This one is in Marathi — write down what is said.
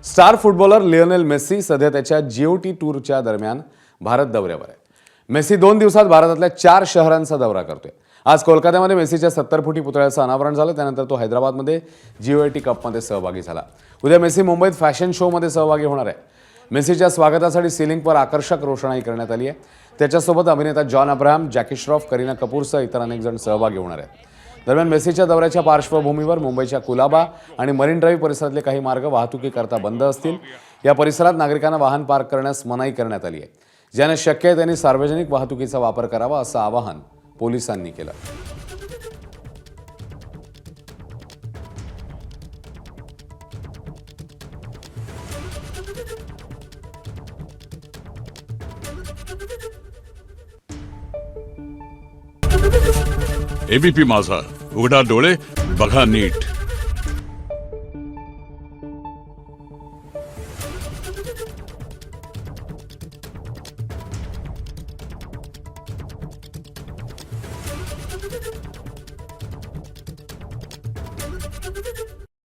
स्टार फुटबॉलर लिओनेल मेस्सी सध्या त्याच्या जीओटी टूरच्या दरम्यान भारत दौऱ्यावर आहे. मेस्सी 2 दिवसात भारतातल्या 4 शहरांचा दौरा करतोय. आज कोलकात्यामध्ये मेस्सीच्या 70 फुटी पुतळ्याचं अनावरण झालं. त्यानंतर तो हैदराबादमध्ये जीओटी कपमध्ये सहभागी झाला. उद्या मेस्सी मुंबईत फॅशन शोमध्ये सहभागी होणार आहे. मेस्सीच्या स्वागतासाठी सीलिंगवर आकर्षक रोषणाई करण्यात आली आहे. त्याच्यासोबत अभिनेता जॉन अब्राहम, जॅकी श्रॉफ, करीना कपूरसह इतर अनेक जण सहभागी होणार आहेत. दरम्यान मेस्सीच्या दौऱ्याच्या पार्श्वभूमीवर मुंबईच्या कुलाबा आणि मरीन ड्राईव्ह परिसरातले काही मार्ग वाहतुकीकरता बंद असतील. या परिसरात नागरिकांना वाहन पार्क करण्यास मनाई करण्यात आली आहे. ज्यांना शक्य आहे त्यांनी सार्वजनिक वाहतुकीचा वापर करावा असं आवाहन पोलिसांनी केलं. एबीपी माझा, उघडा डोळे बघा नीट.